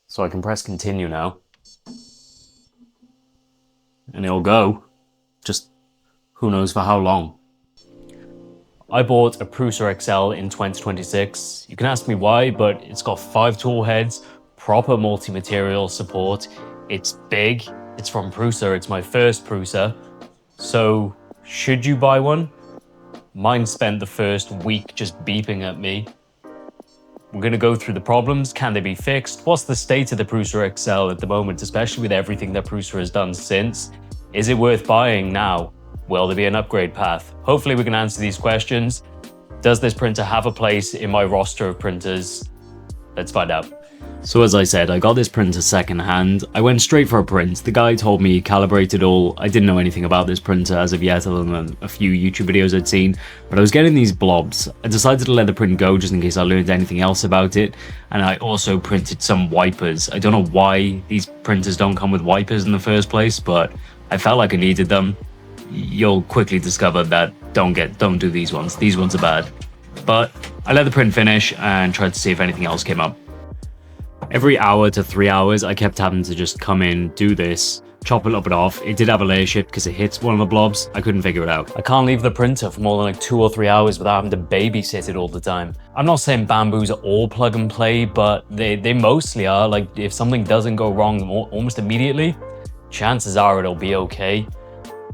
So I can press continue now. And it'll go. Just who knows for how long. I bought a Prusa XL in 2026. You can ask me why, but it's got 5 tool heads, proper multi-material support. It's big, it's from Prusa, it's my first Prusa. So should you buy one? Mine spent the first week just beeping at me. We're gonna go through the problems. Can they be fixed? What's the state of the Prusa XL at the moment, especially with everything that Prusa has done since? Is it worth buying now? Will there be an upgrade path? Hopefully we can answer these questions. Does this printer have a place in my roster of printers? Let's find out. So as I said, I got this printer secondhand. I went straight for a print. The guy told me he calibrated all. I didn't know anything about this printer as of yet, other than a few YouTube videos I'd seen, but I was getting these blobs. I decided to let the print go just in case I learned anything else about it, and I also printed some wipers. I don't know why these printers don't come with wipers in the first place, but I felt like I needed them. You'll quickly discover that don't do these ones. These ones are bad. But I let the print finish and tried to see if anything else came up. Every hour to 3 hours, I kept having to just come in, do this, chop a little bit off. It did have a layer shift because it hits one of the blobs. I couldn't figure it out. I can't leave the printer for more than like 2 or 3 hours without having to babysit it all the time. I'm not saying Bamboos are all plug and play, but they mostly are. Like if something doesn't go wrong almost immediately, chances are it'll be okay.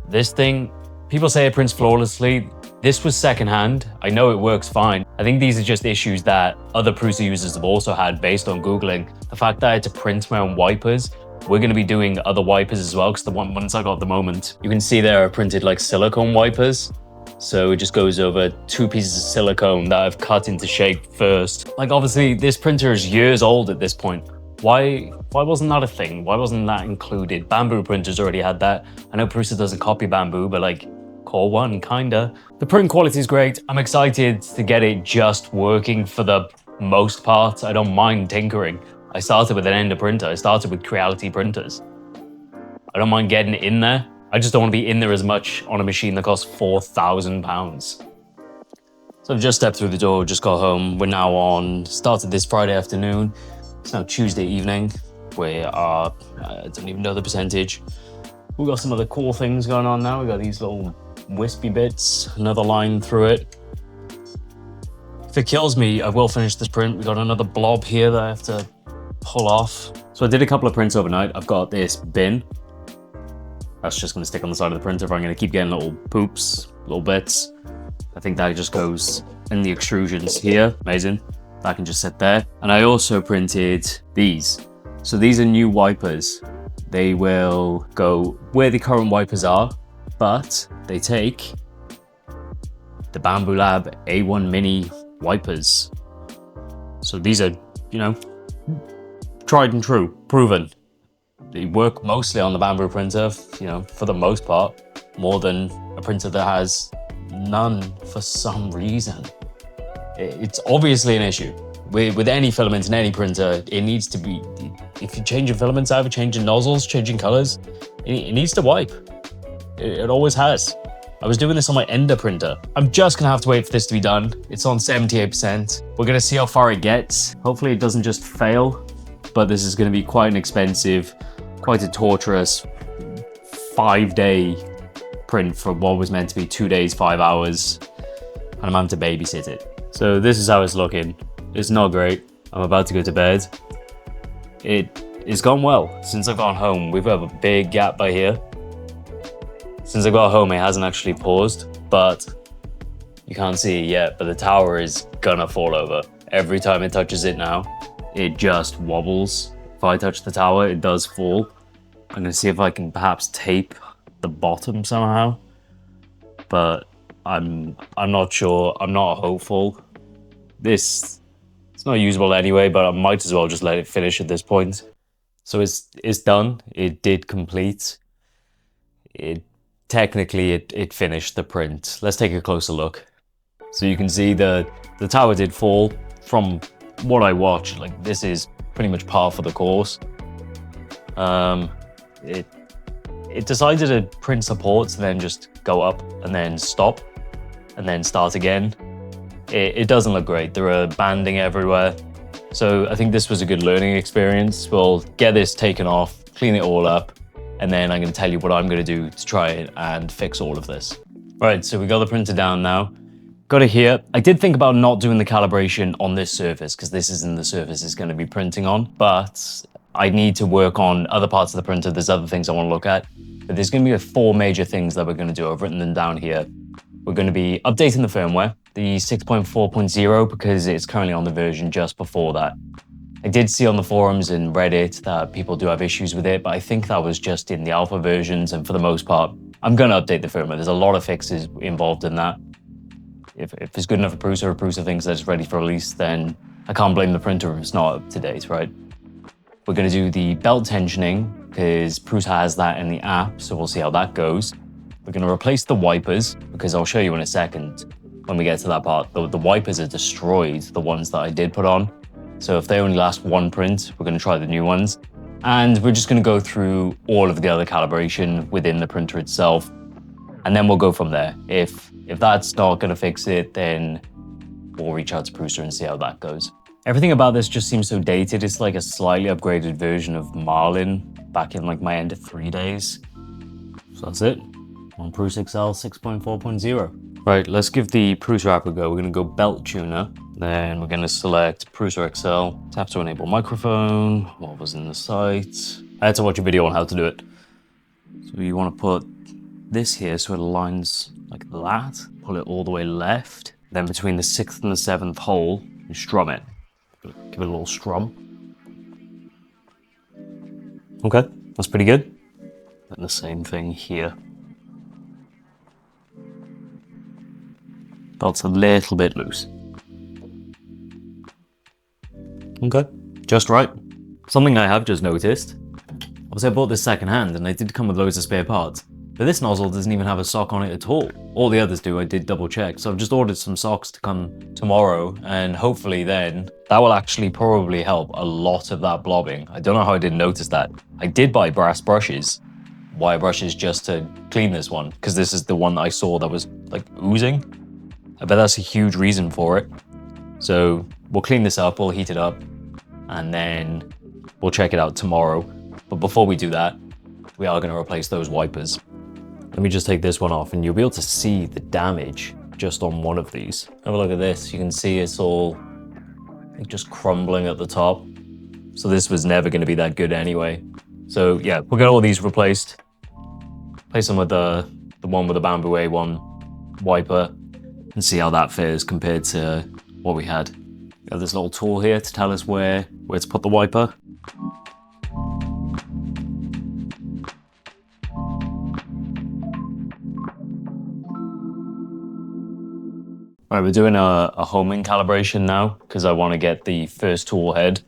This thing, people say it prints flawlessly. This was secondhand. I know it works fine. I think these are just issues that other Prusa users have also had based on Googling. The fact that I had to print my own wipers. We're gonna be doing other wipers as well, because the ones I got at the moment, you can see there are printed like silicone wipers. So it just goes over 2 pieces of silicone that I've cut into shape first. Like obviously this printer is years old at this point. Why wasn't that a thing? Why wasn't that included? Bamboo printers already had that. I know Prusa doesn't copy Bamboo, but like Core 1, kinda. The print quality is great. I'm excited to get it just working for the most part. I don't mind tinkering. I started with an Ender printer. I started with Creality printers. I don't mind getting in there. I just don't want to be in there as much on a machine that costs £4,000. So I've just stepped through the door, just got home. We're now started this Friday afternoon. It's now Tuesday evening. We are, I don't even know the percentage. We've got some other cool things going on now. We've got these little wispy bits, another line through it. If it kills me, I will finish this print. We've got another blob here that I have to pull off. So I did a couple of prints overnight. I've got this bin. That's just gonna stick on the side of the printer if I'm gonna keep getting little poops, little bits. I think that just goes in the extrusions here. Amazing. That can just sit there. And I also printed these. So these are new wipers. They will go where the current wipers are, but they take the Bambu Lab A1 Mini wipers. So these are, you know, tried and true, proven. They work mostly on the Bambu printer, you know, for the most part, more than a printer that has none for some reason. It's obviously an issue. With any filament in any printer, it needs to be, if you're changing filaments, either changing nozzles, changing colors, it needs to wipe. It always has. I was doing this on my Ender printer. I'm just gonna have to wait for this to be done. It's on 78%. We're gonna see how far it gets. Hopefully it doesn't just fail, but this is gonna be quite an expensive, quite a torturous 5-day print for what was meant to be 2 days, 5 hours, and I'm having to babysit it. So this is how it's looking. It's not great. I'm about to go to bed. It's gone well. Since I've gone home, we've got a big gap by here. Since I got home, it hasn't actually paused, but you can't see it yet, but the tower is gonna fall over. Every time it touches it now, it just wobbles. If I touch the tower, it does fall. I'm gonna see if I can perhaps tape the bottom somehow, but I'm not sure. I'm not hopeful. It's not usable anyway, but I might as well just let it finish at this point. So it's done. It did complete. Technically it finished the print. Let's take a closer look. So you can see the tower did fall. From what I watched, like this is pretty much par for the course. It decided to print supports and then just go up and then stop and then start again. It doesn't look great. There are banding everywhere. So I think this was a good learning experience. We'll get this taken off, clean it all up, and then I'm going to tell you what I'm going to do to try it and fix all of this. Right, so we got the printer down now. Got it here. I did think about not doing the calibration on this surface because this isn't the surface it's going to be printing on, but I need to work on other parts of the printer. There's other things I want to look at, but there's going to be 4 major things that we're going to do. I've written them down here. We're going to be updating the firmware, the 6.4.0, because it's currently on the version just before that. I did see on the forums and Reddit that people do have issues with it, but I think that was just in the alpha versions, and for the most part, I'm going to update the firmware. There's a lot of fixes involved in that. If it's good enough for Prusa, or Prusa thinks that it's ready for release, then I can't blame the printer if it's not up to date, right? We're going to do the belt tensioning, because Prusa has that in the app, so we'll see how that goes. We're going to replace the wipers, because I'll show you in a second when we get to that part. The wipers are destroyed, the ones that I did put on. So if they only last 1 print, we're going to try the new ones. And we're just going to go through all of the other calibration within the printer itself. And then we'll go from there. If that's not going to fix it, then we'll reach out to Prusa and see how that goes. Everything about this just seems so dated. It's like a slightly upgraded version of Marlin back in like my Ender 3 days. So that's it. On Prusa XL 6.4.0. Right, let's give the Prusa app a go. We're going to go belt tuner. Then we're going to select Prusa XL. Tap to enable microphone. What was in the site? I had to watch a video on how to do it. So you want to put this here so it aligns like that. Pull it all the way left. Then between the 6th and the 7th hole, you strum it. Give it a little strum. Okay, that's pretty good. And the same thing here. Belt's a little bit loose. Okay, just right. Something I have just noticed. Obviously I bought this second hand and they did come with loads of spare parts. But this nozzle doesn't even have a sock on it at all. All the others do, I did double check. So I've just ordered some socks to come tomorrow, and hopefully then that will actually probably help a lot of that blobbing. I don't know how I didn't notice that. I did buy brass brushes, wire brushes, just to clean this one, because this is the one that I saw that was like oozing. I bet that's a huge reason for it. So we'll clean this up, we'll heat it up, and then we'll check it out tomorrow. But before we do that, we are going to replace those wipers. Let me just take this one off and you'll be able to see the damage just on one of these. Have a look at this. You can see it's all like just crumbling at the top. So this was never going to be that good anyway. So yeah, we'll get all these replaced. Replace them with the one with the Bamboo A1 wiper and see how that fares compared to what we had. Got this little tool here to tell us where to put the wiper. All right, we're doing a homing calibration now because I want to get the first tool head.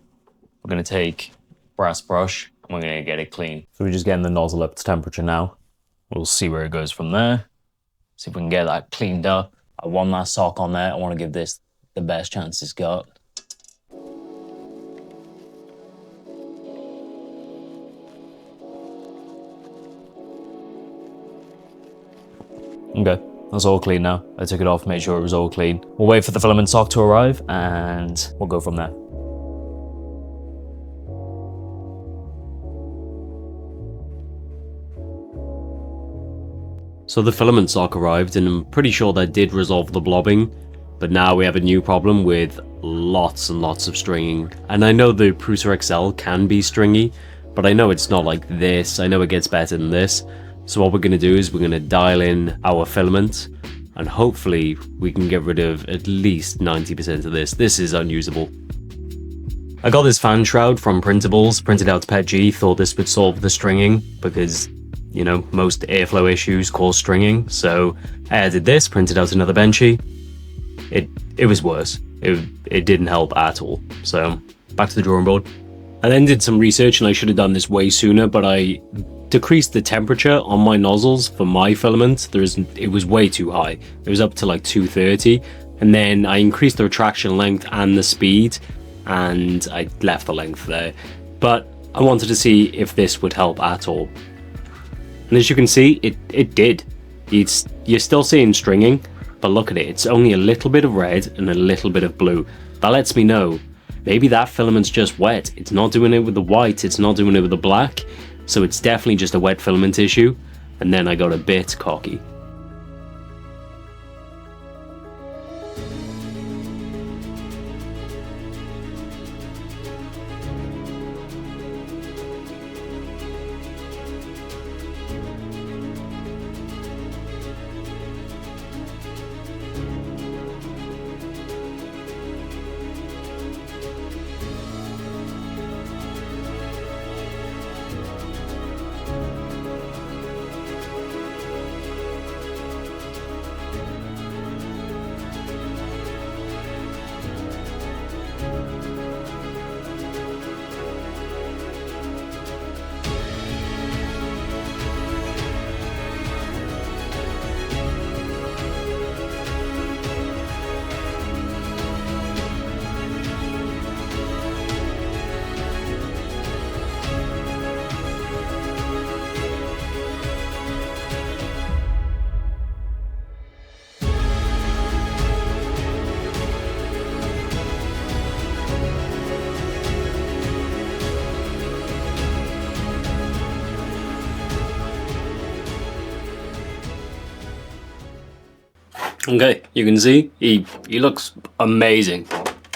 We're going to take brass brush and we're going to get it clean. So we're just getting the nozzle up to temperature now. We'll see where it goes from there. See if we can get that cleaned up. I want that sock on there. I want to give this the best chance it's got. Okay. That's all clean now. I took it off, made sure it was all clean. We'll wait for the filament sock to arrive and we'll go from there. So the filament sock arrived and I'm pretty sure that did resolve the blobbing, but now we have a new problem with lots and lots of stringing. And I know the Prusa XL can be stringy, but I know it's not like this. I know it gets better than this. So what we're going to do is we're going to dial in our filament and hopefully we can get rid of at least 90% of this. This is unusable. I got this fan shroud from Printables, printed out to PETG, thought this would solve the stringing because, you know, most airflow issues cause stringing. So I added this, printed out another benchy. It was worse. It didn't help at all. So back to the drawing board. I then did some research and I should have done this way sooner, but I decreased the temperature on my nozzles for my filament. It was way too high. It was up to like 230, and then I increased the retraction length and the speed, and I left the length there. But I wanted to see if this would help at all. And as you can see, it did. You're still seeing stringing, but look at it. It's only a little bit of red and a little bit of blue. That lets me know maybe that filament's just wet. It's not doing it with the white, it's not doing it with the black, so it's definitely just a wet filament issue. And then I got a bit cocky. Okay, you can see he looks amazing.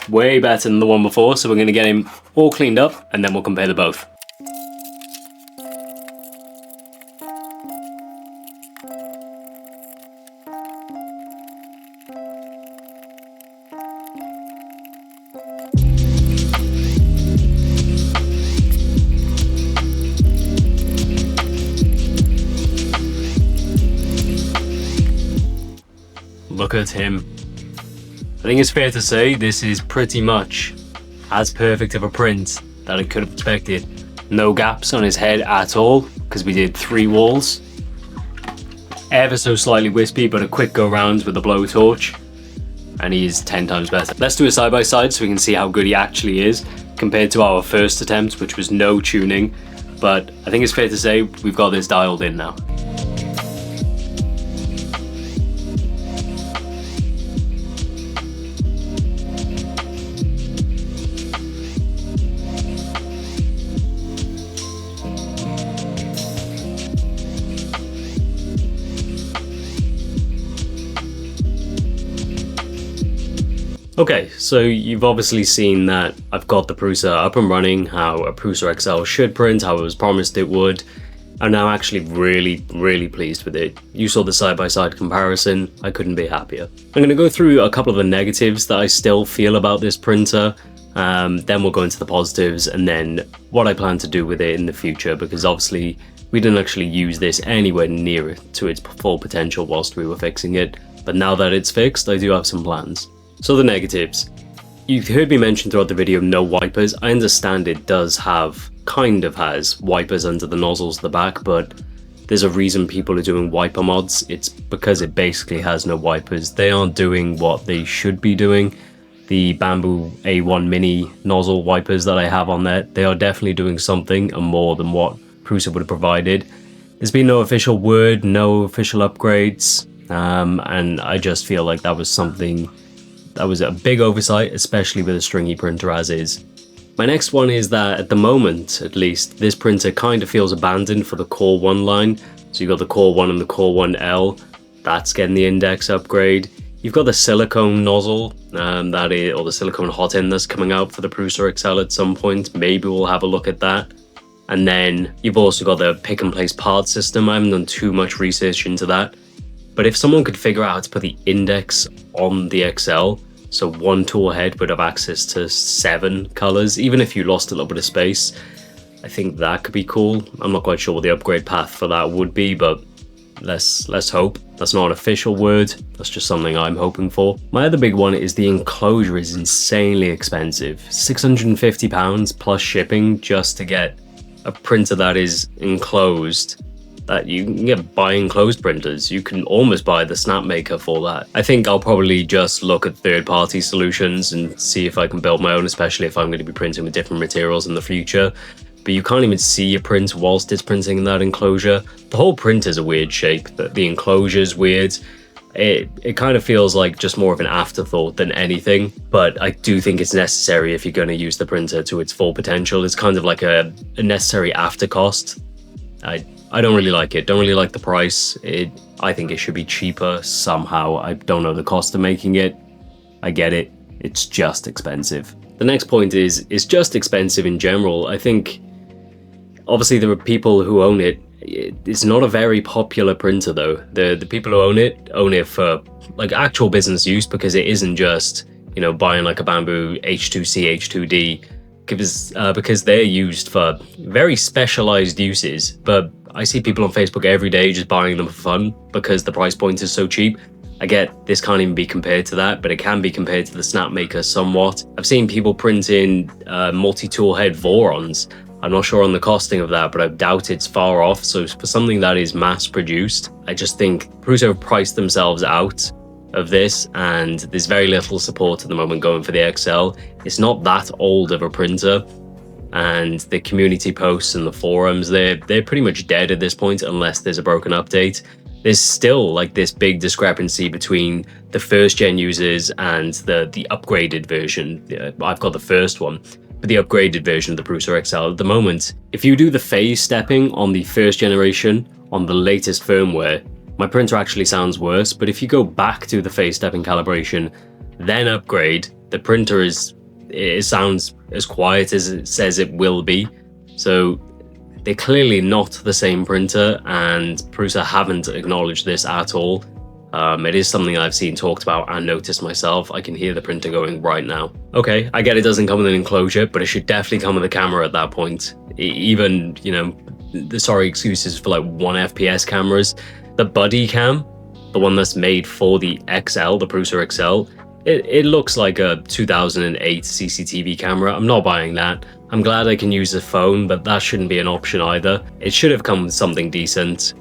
Way better than the one before, so we're going to get him all cleaned up and then we'll compare the both. Look at him. I think it's fair to say this is pretty much as perfect of a print that I could have expected. No gaps on his head at all, because we did 3 walls. Ever so slightly wispy, but a quick go round with the blowtorch, and he's 10 times better. Let's do a side by side so we can see how good he actually is compared to our first attempt, which was no tuning. But I think it's fair to say we've got this dialed in now. Okay, so you've obviously seen that I've got the Prusa up and running, how a Prusa XL should print, how it was promised it would. I'm now actually really pleased with it. You saw the side-by-side comparison, I couldn't be happier. I'm going to go through a couple of the negatives that I still feel about this printer, then we'll go into the positives and then what I plan to do with it in the future, because obviously we didn't actually use this anywhere near to its full potential whilst we were fixing it, but now that it's fixed, I do have some plans. So the negatives. You've heard me mention throughout the video no wipers. I understand it does have, kind of has, wipers under the nozzles at the back, but there's a reason people are doing wiper mods. It's because it basically has no wipers. They aren't doing what they should be doing. The Bamboo A1 mini nozzle wipers that I have on there, they are definitely doing something and more than what Prusa would have provided. There's been no official word, no official upgrades, and I just feel like that was something that was a big oversight, especially with a stringy printer as is. My next one is that at the moment, at least, this printer kind of feels abandoned for the Core 1 line. So you've got the Core 1 and the Core 1L, that's getting the index upgrade. You've got the silicone nozzle, or the silicone hot end that's coming out for the Prusa XL at some point. Maybe we'll have a look at that. And then you've also got the pick and place part system. I haven't done too much research into that. But if someone could figure out how to put the index on the XL, so one tool head would have access to 7 colors, even if you lost a little bit of space, I think that could be cool. I'm not quite sure what the upgrade path for that would be, but let's hope. That's not an official word, that's just something I'm hoping for. My other big one is the enclosure is insanely expensive. £650 plus shipping just to get a printer that is enclosed. That you can get buy enclosed printers. You can almost buy the Snapmaker for that. I think I'll probably just look at third-party solutions and see if I can build my own, especially if I'm going to be printing with different materials in the future. But you can't even see your print whilst it's printing in that enclosure. The whole print is a weird shape. The enclosure is weird. It kind of feels like just more of an afterthought than anything, but I do think it's necessary if you're going to use the printer to its full potential. It's kind of like a necessary after cost. I don't really like it. Don't really like the price. I think it should be cheaper somehow. I don't know the cost of making it. I get it. It's just expensive. The next point is it's just expensive in general. I think obviously there are people who own it. It's not a very popular printer though. The people who own it for like actual business use, because it isn't just, you know, buying like a Bamboo H2C, H2D, because they're used for very specialized uses. But I see people on Facebook every day just buying them for fun because the price point is so cheap. I get this can't even be compared to that, but it can be compared to the Snapmaker somewhat. I've seen people print in multi-tool head Vorons. I'm not sure on the costing of that, but I doubt it's far off. So for something that is mass produced, I just think Prusa have priced themselves out of this, and there's very little support at the moment going for the XL. It's not that old of a printer, and the community posts and the forums, they're pretty much dead at this point unless there's a broken update. There's still like this big discrepancy between the first gen users and the upgraded version. I've got the first one, but the upgraded version of the Prusa XL at the moment, if you do the phase stepping on the first generation on the latest firmware, my printer actually sounds worse. But if you go back to the phase stepping calibration, then upgrade, the printer it sounds as quiet as it says it will be. So they're clearly not the same printer, and Prusa haven't acknowledged this at all. It is something I've seen talked about and noticed myself. I can hear the printer going right now. Okay, I get it doesn't come with an enclosure, but it should definitely come with a camera at that point. Even, you know, the sorry excuses for like 1 FPS cameras. The buddy cam, the one that's made for the XL, the Prusa XL, it looks like a 2008 CCTV camera. I'm not buying that. I'm glad I can use a phone, but that shouldn't be an option either. It should have come with something decent,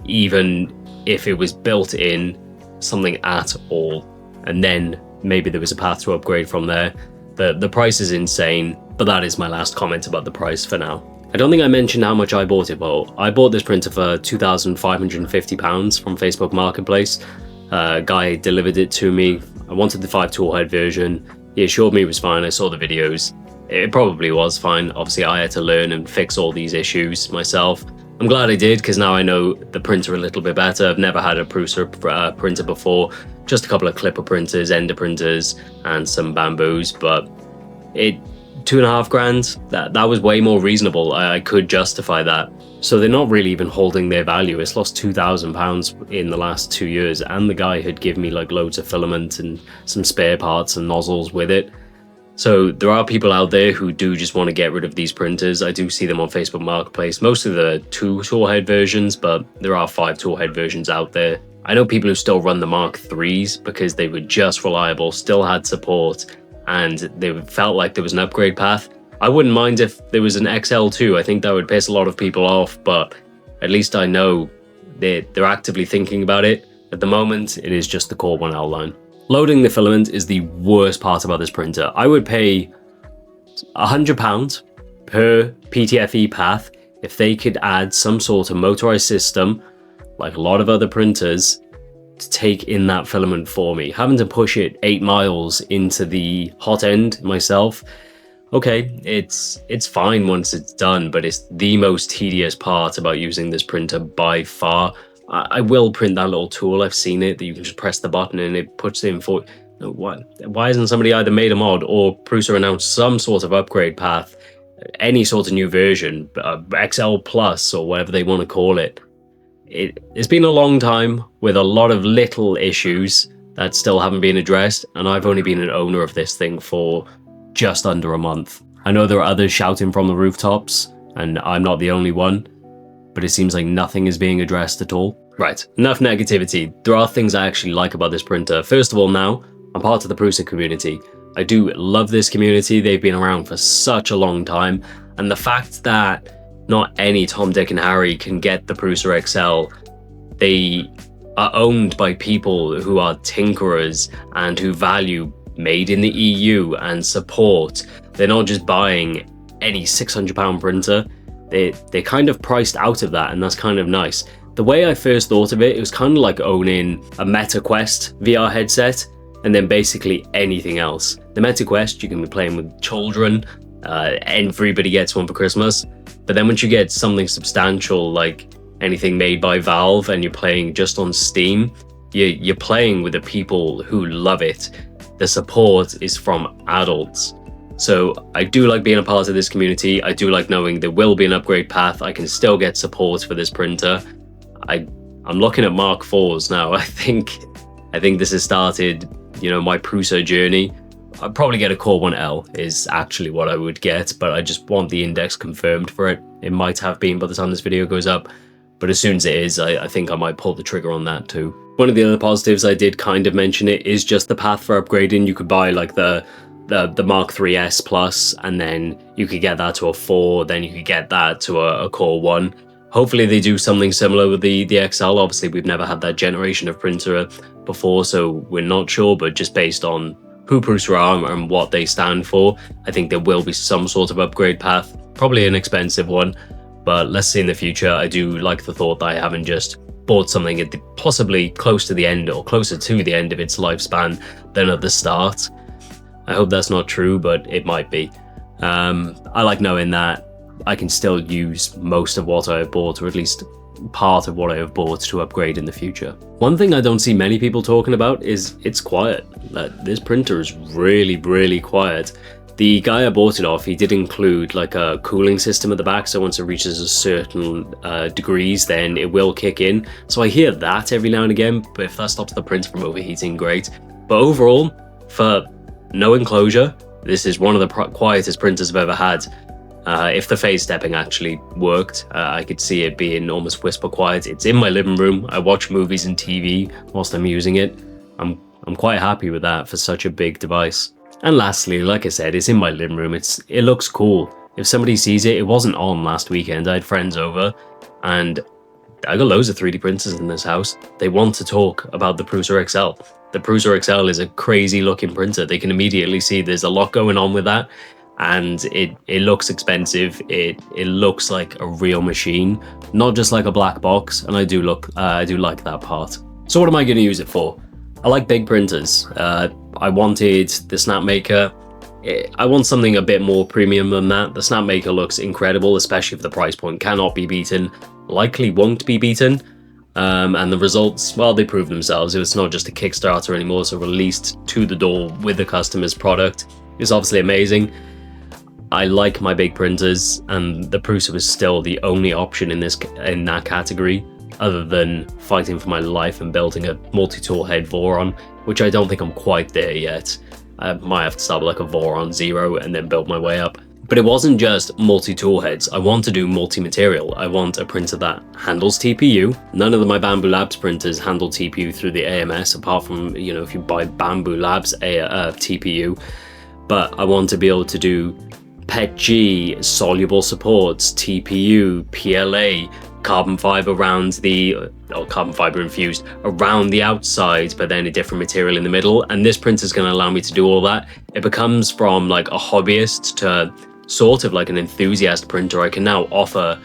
even if it was built in, something at all, and then maybe there was a path to upgrade from there. The price is insane, but that is my last comment about the price for now. I don't think I mentioned how much I bought it for. I bought this printer for £2,550 from Facebook Marketplace. A guy delivered it to me. I wanted the 5-tool head version. He assured me it was fine. I saw the videos. It probably was fine. Obviously, I had to learn and fix all these issues myself. I'm glad I did, because now I know the printer a little bit better. I've never had a Prusa printer before. Just a couple of clipper printers, ender printers, and some Bamboos, but £2,500, that was way more reasonable. I could justify that. So they're not really even holding their value. It's lost £2,000 in the last 2 years, and the guy had given me like loads of filament and some spare parts and nozzles with it. So there are people out there who do just want to get rid of these printers. I do see them on Facebook Marketplace, mostly the 2-tool head versions, but there are 5-tool head versions out there. I know people who still run the Mark IIIs because they were just reliable, still had support, and they felt like there was an upgrade path. I wouldn't mind if there was an XL too. I think that would piss a lot of people off, but at least I know they're actively thinking about it. At the moment, it is just the core one outline. Loading the filament is the worst part about this printer. I would pay £100 per PTFE path if they could add some sort of motorized system, like a lot of other printers, to take in that filament for me. Having to push it 8 miles into the hot end myself, okay, it's fine once it's done, but it's the most tedious part about using this printer by far. I will print that little tool. I've seen it, that you can just press the button and it puts it in for... Why hasn't somebody either made a mod or Prusa announced some sort of upgrade path, any sort of new version, XL Plus or whatever they want to call it. It's been a long time with a lot of little issues that still haven't been addressed, and I've only been an owner of this thing for just under a month. I know there are others shouting from the rooftops, and I'm not the only one, but it seems like nothing is being addressed at all. Right, enough negativity. There are things I actually like about this printer. First of all, now, I'm part of the Prusa community. I do love this community. They've been around for such a long time, and the fact that not any Tom, Dick, and Harry can get the Prusa XL, they are owned by people who are tinkerers and who value made in the EU and support. They're not just buying any £600 printer. They're kind of priced out of that, and that's kind of nice. The way I first thought of it, it was kind of like owning a MetaQuest VR headset and then basically anything else. The MetaQuest, you can be playing with children, everybody gets one for Christmas. But then once you get something substantial like anything made by Valve and you're playing just on Steam, you're playing with the people who love it. The support is from adults. So I do like being a part of this community. I do like knowing there will be an upgrade path. I can still get support for this printer. I'm looking at Mark IVs now. I think this has started, you know, my Prusa journey. I'd probably get a Core 1L is actually what I would get, but I just want the index confirmed for it. It might have been by the time this video goes up, but as soon as it is, I think I might pull the trigger on that too. One of the other positives, I did kind of mention it, is just the path for upgrading. You could buy like the Mark IIIs Plus, and then you could get that to a 4, then you could get that to a Core 1. Hopefully they do something similar with the XL. Obviously, we've never had that generation of printer before, so we're not sure, but just based on who Prusa are and what they stand for, I think there will be some sort of upgrade path, probably an expensive one, but let's see in the future. I do like the thought that I haven't just bought something at possibly close to the end or closer to the end of its lifespan than at the start. I hope that's not true, but it might be. I like knowing that I can still use most of what I have bought, or at least part of what I have bought, to upgrade in the future. One thing I don't see many people talking about is it's quiet. This printer is really, really quiet. The guy I bought it off, he did include like a cooling system at the back, so once it reaches a certain degrees, then it will kick in. So I hear that every now and again, but if that stops the printer from overheating, great. But overall, for no enclosure, this is one of the quietest printers I've ever had. If the phase stepping actually worked, I could see it being almost whisper quiet. It's in my living room. I watch movies and TV whilst I'm using it. I'm quite happy with that for such a big device. And lastly, like I said, it's in my living room. It looks cool. If somebody sees it, it wasn't on last weekend. I had friends over and I got loads of 3D printers in this house. They want to talk about the Prusa XL. The Prusa XL is a crazy looking printer. They can immediately see there's a lot going on with that. And it looks expensive. It looks like a real machine, not just like a black box. And I do like that part. So what am I going to use it for? I like big printers. I wanted the Snapmaker. I want something a bit more premium than that. The Snapmaker looks incredible, especially if the price point cannot be beaten. Likely won't be beaten. And the results, well, they prove themselves. It's not just a Kickstarter anymore, so released to the door with the customer's product. It's obviously amazing. I like my big printers, and the Prusa was still the only option in that category, other than fighting for my life and building a multi-tool head Voron, which I don't think I'm quite there yet. I might have to start with like a Voron 0 and then build my way up. But it wasn't just multi-tool heads. I want to do multi-material. I want a printer that handles TPU. None of my Bamboo Labs printers handle TPU through the AMS, apart from, you know, if you buy Bamboo Labs TPU. But I want to be able to do PETG, soluble supports, TPU, PLA, carbon fiber carbon fiber infused around the outside, but then a different material in the middle. And this printer is going to allow me to do all that. It becomes from like a hobbyist to sort of like an enthusiast printer. I can now offer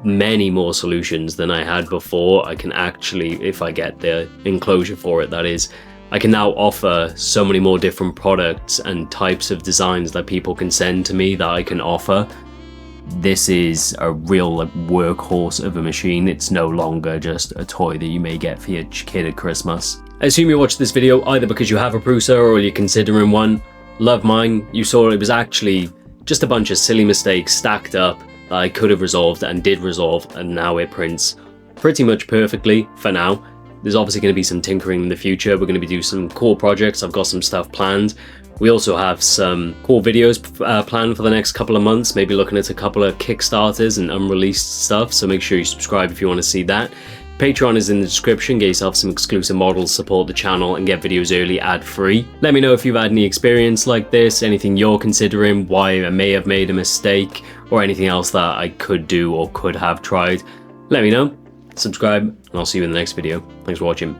many more solutions than I had before. I can actually, if I get the enclosure for it, that is, I can now offer so many more different products and types of designs that people can send to me that I can offer. This is a real workhorse of a machine. It's no longer just a toy that you may get for your kid at Christmas. I assume you watched this video either because you have a Prusa or you're considering one. Love mine. You saw it was actually just a bunch of silly mistakes stacked up that I could have resolved and did resolve, and now it prints pretty much perfectly for now. There's obviously going to be some tinkering in the future. We're going to be doing some cool projects. I've got some stuff planned. We also have some cool videos planned for the next couple of months, maybe looking at a couple of Kickstarters and unreleased stuff, so make sure you subscribe if you want to see that. Patreon is in the description. Get yourself some exclusive models, support the channel, and get videos early ad-free. Let me know if you've had any experience like this, anything you're considering, why I may have made a mistake, or anything else that I could do or could have tried. Let me know. Subscribe, and I'll see you in the next video. Thanks for watching.